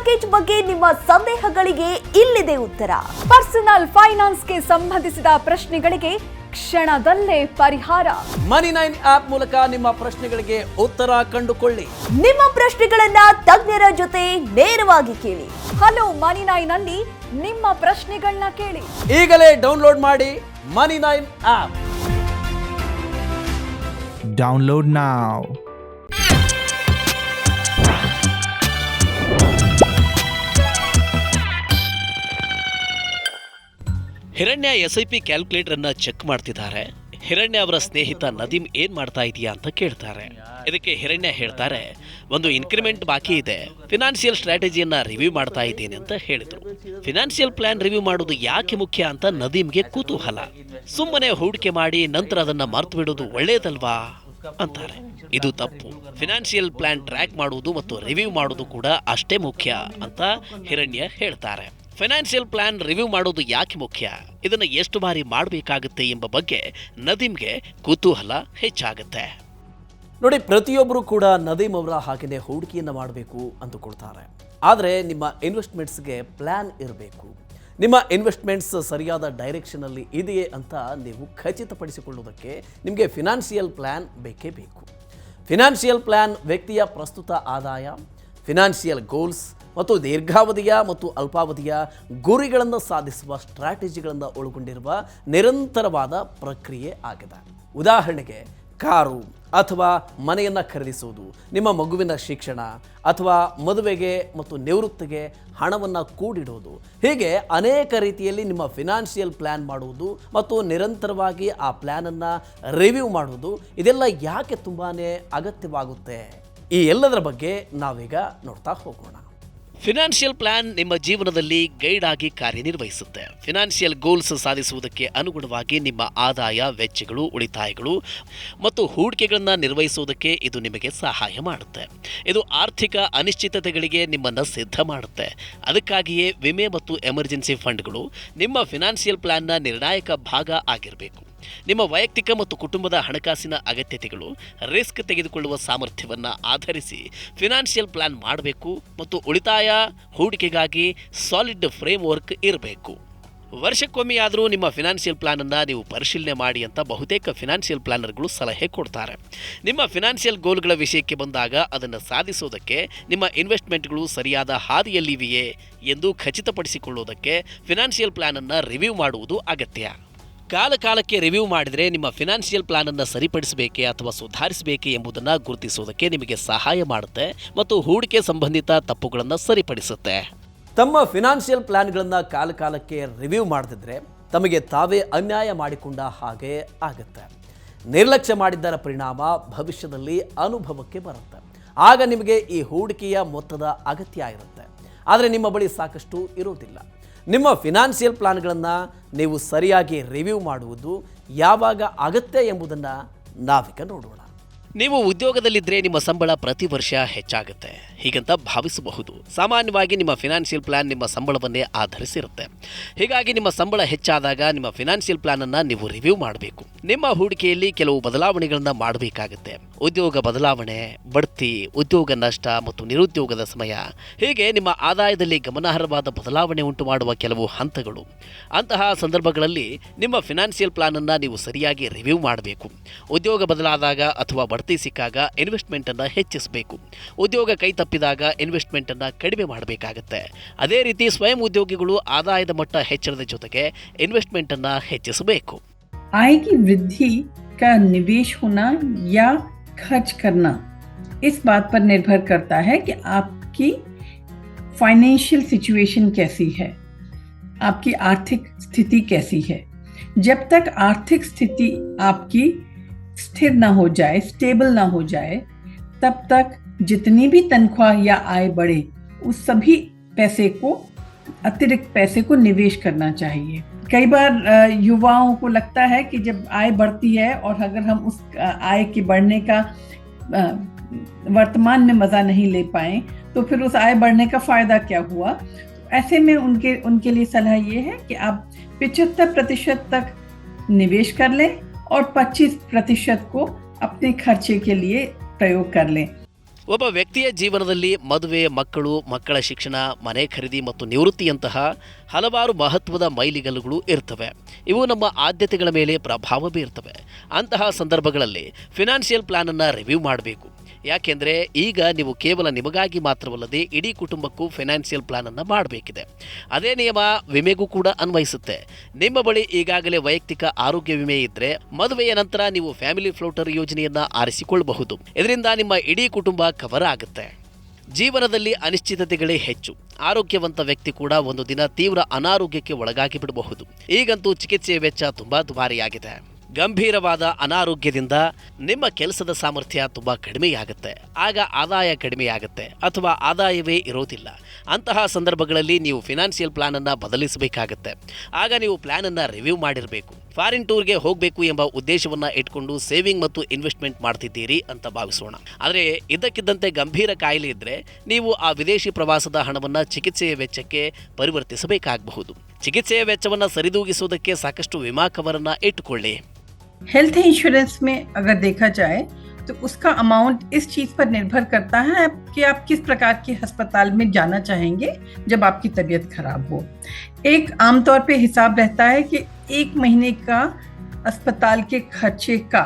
Package ಬಗ್ಗೆ ನಿಮ್ಮ ಸಂದೇಹಗಳಿಗೆ ಇಲ್ಲಿದೆ ಉತ್ತರ. ಪರ್ಸನಲ್ ಫೈನಾನ್ಸ್ಗೆ ಸಂಬಂಧಿಸಿದ ಪ್ರಶ್ನೆಗಳಿಗೆ ಕ್ಷಣದಲ್ಲೇ ಪರಿಹಾರ. ಮನಿ9 ಆಪ್ ಮೂಲಕ ನಿಮ್ಮ ಪ್ರಶ್ನೆಗಳಿಗೆ ಉತ್ತರ ಕಂಡುಕೊಳ್ಳಿ. ನಿಮ್ಮ ಪ್ರಶ್ನೆಗಳನ್ನ ತಜ್ಞರ ಜೊತೆ ನೇರವಾಗಿ ಕೇಳಿ. ಹಲೋ ಮನಿ9 ನಲ್ಲಿ ನಿಮ್ಮ ಪ್ರಶ್ನೆಗಳನ್ನ ಕೇಳಿ. ಈಗಲೇ ಡೌನ್ಲೋಡ್ ಮಾಡಿ ಮನಿ9 ಆಪ್. Download now. ಹಿರಣ್ಯ SIP ಕ್ಯಾಲ್ಕುಲೇಟರ್ ಅನ್ನ ಚೆಕ್ ಮಾಡ್ತಿದ್ದಾರೆ. ಹಿರಣ್ಯ ಅವರ ಸ್ನೇಹಿತ ನದೀಮ್ ಏನ್ ಮಾಡ್ತಾ ಇದೀಯಾ ಅಂತ ಕೇಳ್ತಾರೆ. ಇದಕ್ಕೆ ಹಿರಣ್ಯ ಹೇಳ್ತಾರೆ, ಒಂದು ಇನ್ಕ್ರಿಮೆಂಟ್ ಬಾಕಿ ಇದೆ, ಫಿನಾನ್ಷಿಯಲ್ ಸ್ಟ್ರಾಟಜಿಯನ್ನ ರಿವ್ಯೂ ಮಾಡ್ತಾ ಇದ್ದೀನಿ ಅಂತ ಹೇಳಿದ್ರು. ಫಿನಾನ್ಷಿಯಲ್ ಪ್ಲಾನ್ ರಿವ್ಯೂ ಮಾಡೋದು ಯಾಕೆ ಮುಖ್ಯ ಅಂತ ನದೀಮ್ಗೆ ಕುತೂಹಲ. ಸುಮ್ಮನೆ ಹೂಡಿಕೆ ಮಾಡಿ ನಂತರ ಅದನ್ನ ಮರ್ತು ಬಿಡೋದು ಒಳ್ಳೇದಲ್ವಾ ಅಂತಾರೆ. ಇದು ತಪ್ಪು. ಫಿನಾನ್ಷಿಯಲ್ ಪ್ಲಾನ್ ಟ್ರ್ಯಾಕ್ ಮಾಡುವುದು ಮತ್ತು ರಿವ್ಯೂ ಮಾಡುವುದು ಕೂಡ ಅಷ್ಟೇ ಮುಖ್ಯ ಅಂತ ಹಿರಣ್ಯ ಹೇಳ್ತಾರೆ. ಫೈನಾನ್ಷಿಯಲ್ ಪ್ಲಾನ್ ರಿವ್ಯೂ ಮಾಡೋದು ಯಾಕೆ ಮುಖ್ಯ, ಇದನ್ನು ಎಷ್ಟು ಬಾರಿ ಮಾಡಬೇಕಾಗುತ್ತೆ ಎಂಬ ಬಗ್ಗೆ ನದೀಮ್ಗೆ ಕುತೂಹಲ ಹೆಚ್ಚಾಗುತ್ತೆ. ನೋಡಿ, ಪ್ರತಿಯೊಬ್ಬರು ಕೂಡ ನದೀಮ್ ಅವರ ಹಾಗೆಯೇ ಹೂಡಿಕೆಯನ್ನು ಮಾಡಬೇಕು ಅಂದುಕೊಳ್ತಾರೆ. ಆದರೆ ನಿಮ್ಮ ಇನ್ವೆಸ್ಟ್ಮೆಂಟ್ಸ್ಗೆ ಪ್ಲ್ಯಾನ್ ಇರಬೇಕು. ನಿಮ್ಮ ಇನ್ವೆಸ್ಟ್ಮೆಂಟ್ಸ್ ಸರಿಯಾದ ಡೈರೆಕ್ಷನಲ್ಲಿ ಇದೆಯೇ ಅಂತ ನೀವು ಖಚಿತಪಡಿಸಿಕೊಳ್ಳುವುದಕ್ಕೆ ನಿಮಗೆ ಫಿನಾನ್ಷಿಯಲ್ ಪ್ಲ್ಯಾನ್ ಬೇಕೇ ಬೇಕು. ಫಿನಾನ್ಷಿಯಲ್ ಪ್ಲ್ಯಾನ್ ವ್ಯಕ್ತಿಯ ಪ್ರಸ್ತುತ ಆದಾಯ, ಫಿನಾನ್ಷಿಯಲ್ ಗೋಲ್ಸ್ ಮತ್ತು ದೀರ್ಘಾವಧಿಯ ಮತ್ತು ಅಲ್ಪಾವಧಿಯ ಗುರಿಗಳನ್ನು ಸಾಧಿಸುವ ಸ್ಟ್ರಾಟಜಿಗಳನ್ನು ಒಳಗೊಂಡಿರುವ ನಿರಂತರವಾದ ಪ್ರಕ್ರಿಯೆ ಆಗಿದೆ. ಉದಾಹರಣೆಗೆ, ಕಾರು ಅಥವಾ ಮನೆಯನ್ನು ಖರೀದಿಸುವುದು, ನಿಮ್ಮ ಮಗುವಿನ ಶಿಕ್ಷಣ ಅಥವಾ ಮದುವೆಗೆ ಮತ್ತು ನಿವೃತ್ತಿಗೆ ಹಣವನ್ನು ಕೂಡಿಡುವುದು, ಹೀಗೆ ಅನೇಕ ರೀತಿಯಲ್ಲಿ ನಿಮ್ಮ ಫಿನಾನ್ಷಿಯಲ್ ಪ್ಲ್ಯಾನ್ ಮಾಡುವುದು ಮತ್ತು ನಿರಂತರವಾಗಿ ಆ ಪ್ಲ್ಯಾನನ್ನು ರಿವ್ಯೂ ಮಾಡುವುದು, ಇದೆಲ್ಲ ಯಾಕೆ ತುಂಬಾ ಅಗತ್ಯವಾಗುತ್ತೆ? ಈ ಎಲ್ಲದರ ಬಗ್ಗೆ ನಾವೀಗ ನೋಡ್ತಾ ಹೋಗೋಣ. ಫಿನಾನ್ಷಿಯಲ್ ಪ್ಲಾನ್ ನಿಮ್ಮ ಜೀವನದಲ್ಲಿ ಗೈಡ್ ಆಗಿ ಕಾರ್ಯನಿರ್ವಹಿಸುತ್ತೆ. ಫಿನಾನ್ಷಿಯಲ್ ಗೋಲ್ಸ್ ಸಾಧಿಸುವುದಕ್ಕೆ ಅನುಗುಣವಾಗಿ ನಿಮ್ಮ ಆದಾಯ, ವೆಚ್ಚಗಳು, ಉಳಿತಾಯಗಳು ಮತ್ತು ಹೂಡಿಕೆಗಳನ್ನು ನಿರ್ವಹಿಸುವುದಕ್ಕೆ ಇದು ನಿಮಗೆ ಸಹಾಯ ಮಾಡುತ್ತೆ. ಇದು ಆರ್ಥಿಕ ಅನಿಶ್ಚಿತತೆಗಳಿಗೆ ನಿಮ್ಮನ್ನು ಸಿದ್ಧ ಮಾಡುತ್ತೆ. ಅದಕ್ಕಾಗಿಯೇ ವಿಮೆ ಮತ್ತು ಎಮರ್ಜೆನ್ಸಿ ಫಂಡ್ಗಳು ನಿಮ್ಮ ಫಿನಾನ್ಷಿಯಲ್ ಪ್ಲಾನ್ನ ನಿರ್ಣಾಯಕ ಭಾಗ ಆಗಿರಬೇಕು. ನಿಮ್ಮ ವೈಯಕ್ತಿಕ ಮತ್ತು ಕುಟುಂಬದ ಹಣಕಾಸಿನ ಅಗತ್ಯತೆಗಳು, ರಿಸ್ಕ್ ತೆಗೆದುಕೊಳ್ಳುವ ಸಾಮರ್ಥ್ಯವನ್ನು ಆಧರಿಸಿ ಫಿನಾನ್ಷಿಯಲ್ ಪ್ಲಾನ್ ಮಾಡಬೇಕು ಮತ್ತು ಉಳಿತಾಯ, ಹೂಡಿಕೆಗಾಗಿ ಸಾಲಿಡ್ ಫ್ರೇಮ್ವರ್ಕ್ ಇರಬೇಕು. ವರ್ಷಕ್ಕೊಮ್ಮೆಯಾದರೂ ನಿಮ್ಮ ಫಿನಾನ್ಷಿಯಲ್ ಪ್ಲಾನನ್ನು ನೀವು ಪರಿಶೀಲನೆ ಮಾಡಿ ಅಂತ ಬಹುತೇಕ ಫಿನಾನ್ಷಿಯಲ್ ಪ್ಲಾನರ್ಗಳು ಸಲಹೆ ಕೊಡ್ತಾರೆ. ನಿಮ್ಮ ಫಿನಾನ್ಷಿಯಲ್ ಗೋಲ್ಗಳ ವಿಷಯಕ್ಕೆ ಬಂದಾಗ ಅದನ್ನು ಸಾಧಿಸೋದಕ್ಕೆ ನಿಮ್ಮ ಇನ್ವೆಸ್ಟ್ಮೆಂಟ್ಗಳು ಸರಿಯಾದ ಹಾದಿಯಲ್ಲಿವೆಯೇ ಎಂದು ಖಚಿತಪಡಿಸಿಕೊಳ್ಳುವುದಕ್ಕೆ ಫಿನಾನ್ಷಿಯಲ್ ಪ್ಲಾನನ್ನು ರಿವ್ಯೂ ಮಾಡುವುದು ಅಗತ್ಯ. ಕಾಲಕ್ಕೆ ರಿವ್ಯೂ ಮಾಡಿದರೆ ನಿಮ್ಮ ಫಿನಾನ್ಷಿಯಲ್ ಪ್ಲಾನನ್ನು ಸರಿಪಡಿಸಬೇಕೆ ಅಥವಾ ಸುಧಾರಿಸಬೇಕೆ ಎಂಬುದನ್ನು ಗುರುತಿಸುವುದಕ್ಕೆ ನಿಮಗೆ ಸಹಾಯ ಮಾಡುತ್ತೆ ಮತ್ತು ಹೂಡಿಕೆ ಸಂಬಂಧಿತ ತಪ್ಪುಗಳನ್ನು ಸರಿಪಡಿಸುತ್ತೆ. ತಮ್ಮ ಫಿನಾನ್ಷಿಯಲ್ ಪ್ಲಾನ್ಗಳನ್ನು ಕಾಲಕ್ಕೆ ರಿವ್ಯೂ ಮಾಡದಿದ್ದರೆ ತಮಗೆ ತಾವೇ ಅನ್ಯಾಯ ಮಾಡಿಕೊಂಡ ಹಾಗೆ ಆಗುತ್ತೆ. ನಿರ್ಲಕ್ಷ್ಯ ಮಾಡಿದ್ದರ ಪರಿಣಾಮ ಭವಿಷ್ಯದಲ್ಲಿ ಅನುಭವಕ್ಕೆ ಬರುತ್ತೆ. ಆಗ ನಿಮಗೆ ಈ ಹೂಡಿಕೆಯ ಮೊತ್ತದ ಅಗತ್ಯ ಇರುತ್ತೆ, ಆದರೆ ನಿಮ್ಮ ಬಳಿ ಸಾಕಷ್ಟು ಇರೋದಿಲ್ಲ. ನಿಮ್ಮ ಫಿನಾನ್ಷಿಯಲ್ ಪ್ಲಾನ್ಗಳನ್ನು ನೀವು ಸರಿಯಾಗಿ ರಿವ್ಯೂ ಮಾಡುವುದು ಯಾವಾಗ ಅಗತ್ಯ ಎಂಬುದನ್ನು ನಾವೀಗ ನೋಡೋಣ. ನೀವು ಉದ್ಯೋಗದಲ್ಲಿದ್ದರೆ ನಿಮ್ಮ ಸಂಬಳ ಪ್ರತಿ ವರ್ಷ ಹೆಚ್ಚಾಗುತ್ತೆ ಹೀಗಂತ ಭಾವಿಸಬಹುದು. ಸಾಮಾನ್ಯವಾಗಿ ನಿಮ್ಮ ಫಿನಾನ್ಷಿಯಲ್ ಪ್ಲಾನ್ ನಿಮ್ಮ ಸಂಬಳವನ್ನೇ ಆಧರಿಸಿರುತ್ತೆ. ಹೀಗಾಗಿ ನಿಮ್ಮ ಸಂಬಳ ಹೆಚ್ಚಾದಾಗ ನಿಮ್ಮ ಫಿನಾನ್ಷಿಯಲ್ ಪ್ಲಾನನ್ನು ನೀವು ರಿವ್ಯೂ ಮಾಡಬೇಕು. ನಿಮ್ಮ ಹೂಡಿಕೆಯಲ್ಲಿ ಕೆಲವು ಬದಲಾವಣೆಗಳನ್ನು ಮಾಡಬೇಕಾಗುತ್ತೆ. ಉದ್ಯೋಗ ಬದಲಾವಣೆ, ಬಡ್ತಿ, ಉದ್ಯೋಗ ನಷ್ಟ ಮತ್ತು ನಿರುದ್ಯೋಗದ ಸಮಯ, ಹೀಗೆ ನಿಮ್ಮ ಆದಾಯದಲ್ಲಿ ಗಮನಾರ್ಹವಾದ ಬದಲಾವಣೆ ಉಂಟು ಮಾಡುವ ಕೆಲವು ಹಂತಗಳು. ಅಂತಹ ಸಂದರ್ಭಗಳಲ್ಲಿ ನಿಮ್ಮ ಫಿನಾನ್ಷಿಯಲ್ ಪ್ಲಾನನ್ನು ನೀವು ಸರಿಯಾಗಿ ರಿವ್ಯೂ ಮಾಡಬೇಕು. ಉದ್ಯೋಗ ಬದಲಾದಾಗ ಅಥವಾ ಬಡ್ತಿ ಸಿಕ್ಕಾಗ ಇನ್ವೆಸ್ಟ್ಮೆಂಟನ್ನು ಹೆಚ್ಚಿಸಬೇಕು. ಉದ್ಯೋಗ ಕೈ ತಪ್ಪಿದಾಗ ಇನ್ವೆಸ್ಟ್ಮೆಂಟನ್ನು ಕಡಿಮೆ ಮಾಡಬೇಕಾಗುತ್ತೆ. ಅದೇ ರೀತಿ ಸ್ವಯಂ ಉದ್ಯೋಗಿಗಳು ಆದಾಯದ ಮಟ್ಟ ಹೆಚ್ಚಳದ ಜೊತೆಗೆ ಇನ್ವೆಸ್ಟ್ಮೆಂಟನ್ನು ಹೆಚ್ಚಿಸಬೇಕು. आय की वृद्धि का निवेश होना या खर्च करना इस बात पर निर्भर करता है कि आपकी फाइनेंशियल सिचुएशन कैसी है, आपकी आर्थिक स्थिति कैसी है. जब तक आर्थिक स्थिति आपकी स्थिर ना हो जाए, स्टेबल ना हो जाए, तब तक जितनी भी तनख्वाह या आय बढ़े उस सभी पैसे को, अतिरिक्त पैसे को निवेश करना चाहिए. कई बार युवाओं को लगता है कि जब आय बढ़ती है और अगर हम उस आय के बढ़ने का वर्तमान में मज़ा नहीं ले पाएं तो फिर उस आय बढ़ने का फ़ायदा क्या हुआ. ऐसे में उनके लिए सलाह ये है कि आप 75% तक निवेश कर लें और 25% को अपने खर्चे के लिए प्रयोग कर लें. ಒಬ್ಬ ವ್ಯಕ್ತಿಯ ಜೀವನದಲ್ಲಿ ಮದುವೆ, ಮಕ್ಕಳು, ಮಕ್ಕಳ ಶಿಕ್ಷಣ, ಮನೆ ಖರೀದಿ ಮತ್ತು ನಿವೃತ್ತಿಯಂತಹ ಹಲವಾರು ಮಹತ್ವದ ಮೈಲಿಗಲ್ಲುಗಳು ಇರ್ತವೆ. ಇವು ನಮ್ಮ ಆದ್ಯತೆಗಳ ಮೇಲೆ ಪ್ರಭಾವ ಬೀರ್ತವೆ. ಅಂತಹ ಸಂದರ್ಭಗಳಲ್ಲಿ ಫಿನಾನ್ಷಿಯಲ್ ಪ್ಲಾನನ್ನು ರಿವ್ಯೂ ಮಾಡಬೇಕು. ಯಾಕೆಂದರೆ ಈಗ ನೀವು ಕೇವಲ ನಿಮಗಾಗಿ ಮಾತ್ರವಲ್ಲದೆ ಇಡೀ ಕುಟುಂಬಕ್ಕೂ ಫೈನಾನ್ಷಿಯಲ್ ಪ್ಲಾನನ್ನು ಮಾಡಬೇಕಿದೆ. ಅದೇ ನಿಯಮ ವಿಮೆಗೂ ಕೂಡ ಅನ್ವಯಿಸುತ್ತೆ. ನಿಮ್ಮ ಬಳಿ ಈಗಾಗಲೇ ವೈಯಕ್ತಿಕ ಆರೋಗ್ಯ ವಿಮೆ ಇದ್ದರೆ ಮದುವೆಯ ನಂತರ ನೀವು ಫ್ಯಾಮಿಲಿ ಫ್ಲೋಟರ್ ಯೋಜನೆಯನ್ನು ಆರಿಸಿಕೊಳ್ಳಬಹುದು. ಇದರಿಂದ ನಿಮ್ಮ ಇಡೀ ಕುಟುಂಬ ಕವರ್ ಆಗುತ್ತೆ. ಜೀವನದಲ್ಲಿ ಅನಿಶ್ಚಿತತೆಗಳೇ ಹೆಚ್ಚು. ಆರೋಗ್ಯವಂತ ವ್ಯಕ್ತಿ ಕೂಡ ಒಂದು ದಿನ ತೀವ್ರ ಅನಾರೋಗ್ಯಕ್ಕೆ ಒಳಗಾಗಿ ಬಿಡಬಹುದು. ಈಗಂತೂ ಚಿಕಿತ್ಸೆಯ ವೆಚ್ಚ ತುಂಬ ದುಬಾರಿಯಾಗಿದೆ. ಗಂಭೀರವಾದ ಅನಾರೋಗ್ಯದಿಂದ ನಿಮ್ಮ ಕೆಲಸದ ಸಾಮರ್ಥ್ಯ ತುಂಬ ಕಡಿಮೆಯಾಗುತ್ತೆ. ಆಗ ಆದಾಯ ಕಡಿಮೆಯಾಗುತ್ತೆ ಅಥವಾ ಆದಾಯವೇ ಇರೋದಿಲ್ಲ. ಅಂತಹ ಸಂದರ್ಭಗಳಲ್ಲಿ ನೀವು ಫಿನಾನ್ಷಿಯಲ್ ಪ್ಲಾನನ್ನು ಬದಲಿಸಬೇಕಾಗತ್ತೆ. ಆಗ ನೀವು ಪ್ಲಾನನ್ನು ರಿವ್ಯೂ ಮಾಡಿರಬೇಕು. ಫಾರಿನ್ ಟೂರ್ಗೆ ಹೋಗಬೇಕು ಎಂಬ ಉದ್ದೇಶವನ್ನು ಇಟ್ಕೊಂಡು ಸೇವಿಂಗ್ ಮತ್ತು ಇನ್ವೆಸ್ಟ್ಮೆಂಟ್ ಮಾಡ್ತಿದ್ದೀರಿ ಅಂತ ಭಾವಿಸೋಣ. ಆದರೆ ಇದ್ದಕ್ಕಿದ್ದಂತೆ ಗಂಭೀರ ಕಾಯಿಲೆ ಇದ್ದರೆ ನೀವು ಆ ವಿದೇಶಿ ಪ್ರವಾಸದ ಹಣವನ್ನು ಚಿಕಿತ್ಸೆಯ ವೆಚ್ಚಕ್ಕೆ ಪರಿವರ್ತಿಸಬೇಕಾಗಬಹುದು. ಚಿಕಿತ್ಸೆಯ ವೆಚ್ಚವನ್ನು ಸರಿದೂಗಿಸುವುದಕ್ಕೆ ಸಾಕಷ್ಟು ವಿಮಾ ಕವರನ್ನು ಇಟ್ಟುಕೊಳ್ಳಿ. हेल्थ इंश्योरेंस में अगर देखा जाए तो उसका अमाउंट इस चीज पर निर्भर करता है कि आप किस प्रकार के अस्पताल में जाना चाहेंगे जब आपकी तबीयत खराब हो. एक आमतौर पे हिसाब रहता है कि 1 महीने का अस्पताल के खर्चे का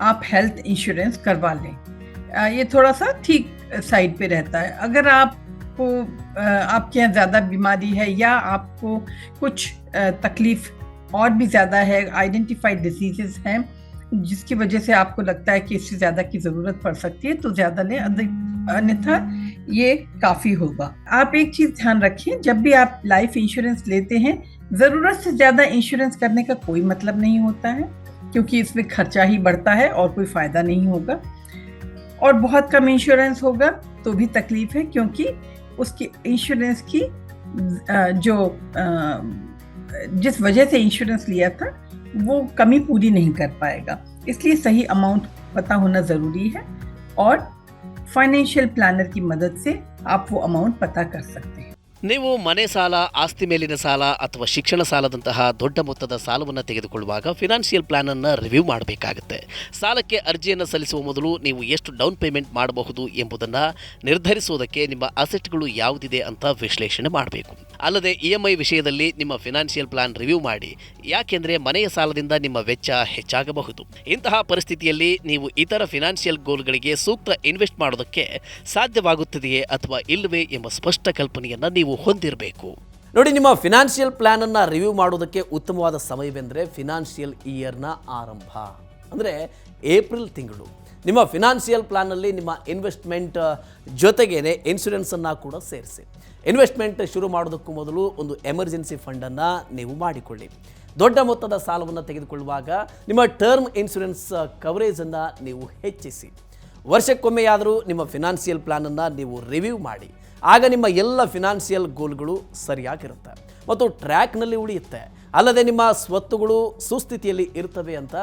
आप हेल्थ इंश्योरेंस करवा लें. ये थोड़ा सा ठीक साइड पे रहता है. अगर आपको आपके यहाँ ज्यादा बीमारी है या आपको कुछ तकलीफ और भी ज़्यादा है, आइडेंटिफाइड डिजीजेस हैं जिसकी वजह से आपको लगता है कि इससे ज़्यादा की ज़रूरत पड़ सकती है तो ज़्यादा लें, अन्यथा ये काफ़ी होगा. आप एक चीज़ ध्यान रखिए, जब भी आप लाइफ इंश्योरेंस लेते हैं ज़रूरत से ज़्यादा इंश्योरेंस करने का कोई मतलब नहीं होता है, क्योंकि इसमें खर्चा ही बढ़ता है और कोई फ़ायदा नहीं होगा. और बहुत कम इंश्योरेंस होगा तो भी तकलीफ है, क्योंकि उसकी इंश्योरेंस की जो जिस वजह से इंश्योरेंस लिया था वो कमी पूरी नहीं कर पाएगा. इसलिए सही अमाउंट पता होना ज़रूरी है और फाइनेंशियल प्लानर की मदद से आप वो अमाउंट पता कर सकते हैं. ನೀವು ಮನೆ ಸಾಲ, ಆಸ್ತಿ ಮೇಲಿನ ಸಾಲ ಅಥವಾ ಶಿಕ್ಷಣ ಸಾಲದಂತಹ ದೊಡ್ಡ ಮೊತ್ತದ ಸಾಲವನ್ನು ತೆಗೆದುಕೊಳ್ಳುವಾಗ ಫಿನಾನ್ಷಿಯಲ್ ಪ್ಲಾನನ್ನು ರಿವ್ಯೂ ಮಾಡಬೇಕಾಗುತ್ತೆ. ಸಾಲಕ್ಕೆ ಅರ್ಜಿಯನ್ನು ಸಲ್ಲಿಸುವ ಮೊದಲು ನೀವು ಎಷ್ಟು ಡೌನ್ ಪೇಮೆಂಟ್ ಮಾಡಬಹುದು ಎಂಬುದನ್ನು ನಿರ್ಧರಿಸುವುದಕ್ಕೆ ನಿಮ್ಮ ಅಸೆಟ್ಗಳು ಯಾವುದಿದೆ ಅಂತ ವಿಶ್ಲೇಷಣೆ ಮಾಡಬೇಕು. ಅಲ್ಲದೆ EMI ವಿಷಯದಲ್ಲಿ ನಿಮ್ಮ ಫಿನಾನ್ಷಿಯಲ್ ಪ್ಲಾನ್ ರಿವ್ಯೂ ಮಾಡಿ. ಯಾಕೆಂದರೆ ಮನೆಯ ಸಾಲದಿಂದ ನಿಮ್ಮ ವೆಚ್ಚ ಹೆಚ್ಚಾಗಬಹುದು. ಇಂತಹ ಪರಿಸ್ಥಿತಿಯಲ್ಲಿ ನೀವು ಇತರ ಫಿನಾನ್ಷಿಯಲ್ ಗೋಲ್ಗಳಿಗೆ ಸೂಕ್ತ ಇನ್ವೆಸ್ಟ್ ಮಾಡೋದಕ್ಕೆ ಸಾಧ್ಯವಾಗುತ್ತದೆಯೇ ಅಥವಾ ಇಲ್ಲವೇ ಎಂಬ ಸ್ಪಷ್ಟ ಕಲ್ಪನೆಯನ್ನು ನೀವು ಹೊಂದಿರಬೇಕು. ನೋಡಿ, ನಿಮ್ಮ ಫಿನಾನ್ಷಿಯಲ್ ಪ್ಲಾನನ್ನು ರಿವ್ಯೂ ಮಾಡೋದಕ್ಕೆ ಉತ್ತಮವಾದ ಸಮಯವೆಂದರೆ ಫಿನಾನ್ಷಿಯಲ್ ಇಯರ್ನ ಆರಂಭ, ಅಂದರೆ ಏಪ್ರಿಲ್ ತಿಂಗಳು. ನಿಮ್ಮ ಫಿನಾನ್ಷಿಯಲ್ ಪ್ಲಾನಲ್ಲಿ ನಿಮ್ಮ ಇನ್ವೆಸ್ಟ್ಮೆಂಟ್ ಜೊತೆಗೇನೆ ಇನ್ಶೂರೆನ್ಸನ್ನು ಕೂಡ ಸೇರಿಸಿ. ಇನ್ವೆಸ್ಟ್ಮೆಂಟ್ ಶುರು ಮಾಡೋದಕ್ಕೂ ಮೊದಲು ಒಂದು ಎಮರ್ಜೆನ್ಸಿ ಫಂಡನ್ನು ನೀವು ಮಾಡಿಕೊಳ್ಳಿ. ದೊಡ್ಡ ಮೊತ್ತದ ಸಾಲವನ್ನು ತೆಗೆದುಕೊಳ್ಳುವಾಗ ನಿಮ್ಮ ಟರ್ಮ್ ಇನ್ಶೂರೆನ್ಸ್ ಕವರೇಜನ್ನು ನೀವು ಹೆಚ್ಚಿಸಿ. ವರ್ಷಕ್ಕೊಮ್ಮೆಯಾದರೂ ನಿಮ್ಮ ಫಿನಾನ್ಷಿಯಲ್ ಪ್ಲಾನನ್ನು ನೀವು ರಿವ್ಯೂ ಮಾಡಿ. ಆಗ ನಿಮ್ಮ ಎಲ್ಲ ಫಿನಾನ್ಷಿಯಲ್ ಗೋಲ್ಗಳು ಸರಿಯಾಗಿರುತ್ತೆ ಮತ್ತು ಟ್ರ್ಯಾಕ್ನಲ್ಲಿ ಉಳಿಯುತ್ತೆ. ಅಲ್ಲದೆ ನಿಮ್ಮ ಸ್ವತ್ತುಗಳು ಸುಸ್ಥಿತಿಯಲ್ಲಿ ಇರ್ತವೆ ಅಂತ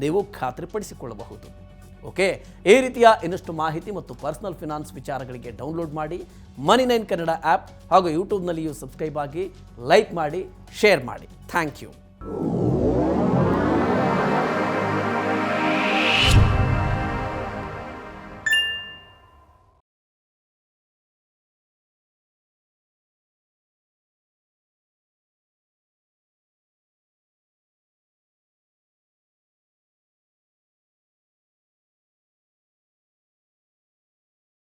ನೀವು ಖಾತ್ರಿಪಡಿಸಿಕೊಳ್ಳಬಹುದು. ಓಕೆ, ಈ ರೀತಿಯ ಇನ್ನಷ್ಟು ಮಾಹಿತಿ ಮತ್ತು ಪರ್ಸನಲ್ ಫಿನಾನ್ಸ್ ವಿಚಾರಗಳಿಗೆ ಡೌನ್ಲೋಡ್ ಮಾಡಿ ಮನಿ9 ಕನ್ನಡ ಆ್ಯಪ್ ಹಾಗೂ ಯೂಟ್ಯೂಬ್ನಲ್ಲಿಯೂ ಸಬ್ಸ್ಕ್ರೈಬ್ ಆಗಿ, ಲೈಕ್ ಮಾಡಿ, ಶೇರ್ ಮಾಡಿ. Thank you.